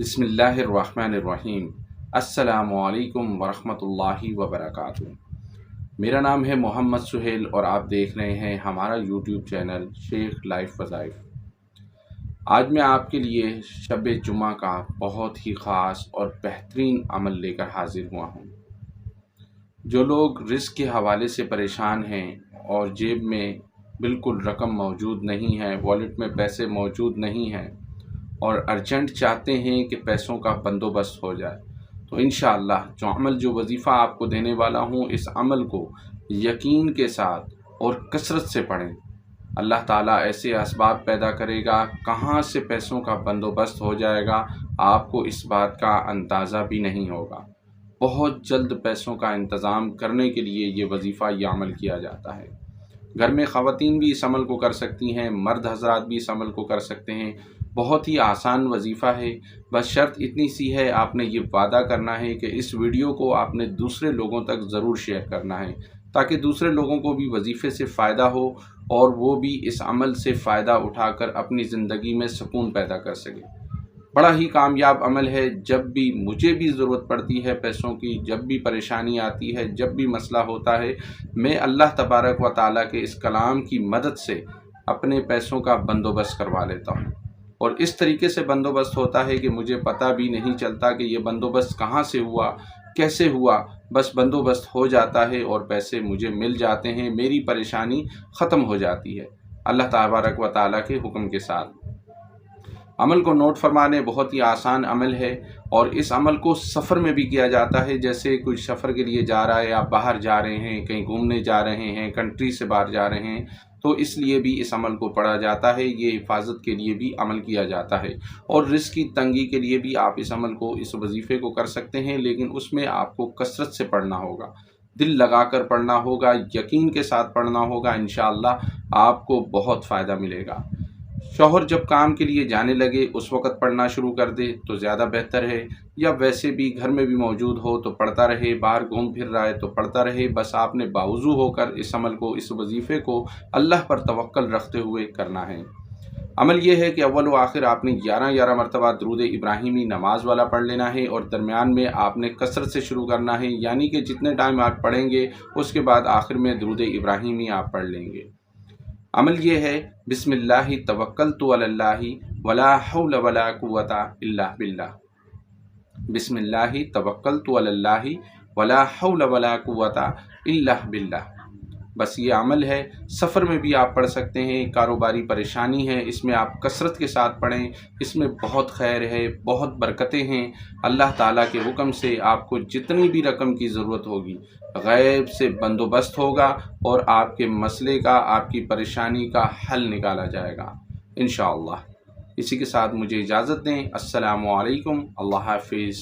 बिस्मिल्लाहिर्रहमानिर्रहीम। अस्सलामुअलैकुम वरहमतुल्लाहि वबरकातुहू। मेरा नाम है मोहम्मद सुहेल और आप देख रहे हैं हमारा यूट्यूब चैनल शेख लाइफ वज़ाइफ। आज मैं आपके लिए शब जुमा का बहुत ही ख़ास और बेहतरीन अमल लेकर हाजिर हुआ हूँ। जो लोग रिस्क के हवाले से परेशान हैं और जेब में बिल्कुल रकम मौजूद नहीं है, वॉलेट में पैसे मौजूद नहीं हैं और अर्जेंट चाहते हैं कि पैसों का बंदोबस्त हो जाए, तो इंशाअल्लाह जो वजीफ़ा आपको देने वाला हूँ, इस अमल को यकीन के साथ और कसरत से पढ़ें। अल्लाह ताला ऐसे असबाब पैदा करेगा, कहाँ से पैसों का बंदोबस्त हो जाएगा आपको इस बात का अंदाज़ा भी नहीं होगा। बहुत जल्द पैसों का इंतज़ाम करने के लिए ये वजीफ़ा ये अमल किया जाता है। घर में ख़वातीन भी इस अमल को कर सकती हैं, मर्द हज़रात भी इस अमल को कर सकते हैं। बहुत ही आसान वजीफ़ा है। बस शर्त इतनी सी है, आपने ये वादा करना है कि इस वीडियो को आपने दूसरे लोगों तक ज़रूर शेयर करना है, ताकि दूसरे लोगों को भी वजीफ़े से फ़ायदा हो और वो भी इस अमल से फ़ायदा उठाकर अपनी ज़िंदगी में सुकून पैदा कर सके। बड़ा ही कामयाब अमल है। जब भी मुझे भी ज़रूरत पड़ती है पैसों की, जब भी परेशानी आती है, जब भी मसला होता है, मैं अल्लाह तबारक व ताला के इस कलाम की मदद से अपने पैसों का बंदोबस्त करवा लेता हूँ। और इस तरीके से बंदोबस्त होता है कि मुझे पता भी नहीं चलता कि ये बंदोबस्त कहाँ से हुआ, कैसे हुआ। बस बंदोबस्त हो जाता है और पैसे मुझे मिल जाते हैं, मेरी परेशानी ख़त्म हो जाती है अल्लाह तबारक व ताला के हुक्म के साथ। अमल को नोट फरमाने बहुत ही आसान अमल है और इस अमल को सफ़र में भी किया जाता है। जैसे कोई सफ़र के लिए जा रहा है, आप बाहर जा रहे हैं, कहीं घूमने जा रहे हैं, कंट्री से बाहर जा रहे हैं, तो इसलिए भी इस अमल को पढ़ा जाता है। ये हिफाजत के लिए भी अमल किया जाता है और रिस्क की तंगी के लिए भी आप इस अमल को, इस वजीफ़े को कर सकते हैं, लेकिन उसमें आपको कसरत से पढ़ना होगा, दिल लगाकर पढ़ना होगा, यकीन के साथ पढ़ना होगा। इंशाअल्लाह आपको बहुत फ़ायदा मिलेगा। शौहर जब काम के लिए जाने लगे उस वक़्त पढ़ना शुरू कर दे तो ज़्यादा बेहतर है, या वैसे भी घर में भी मौजूद हो तो पढ़ता रहे, बाहर घूम फिर रहा है तो पढ़ता रहे। बस आपने बावज़ू होकर इस अमल को, इस वजीफ़े को अल्लाह पर तवक्कल रखते हुए करना है। अमल ये है कि अव्वल व आखिर आपने 11 मरतबा दुरूद इब्राहिमी नमाज वाला पढ़ लेना है और दरमियान में आपने कसरत से शुरू करना है, यानी कि जितने टाइम आप पढ़ेंगे उसके बाद आखिर में दुरूद इब्राहिमी आप पढ़ लेंगे। अमल ये है, बिस्मिल्लाहि तवक्कलतु अलल्लाहि वला हौला वला कुव्वता इल्ला बिल्लाह। बिस्मिल्लाहि तवक्कलतु अलल्लाहि वला हौला वला कुव्वता इल्ला बिल्लाह। बस ये अमल है। सफ़र में भी आप पढ़ सकते हैं। कारोबारी परेशानी है, इसमें आप कसरत के साथ पढ़ें, इसमें बहुत खैर है, बहुत बरकतें हैं। अल्लाह ताला के हुक्म से आपको जितनी भी रकम की ज़रूरत होगी गैब से बंदोबस्त होगा और आपके मसले का, आपकी परेशानी का हल निकाला जाएगा इंशाअल्लाह। इसी के साथ मुझे इजाज़त दें। अस्सलामु अलैकुम। अल्लाह हाफ़िज़।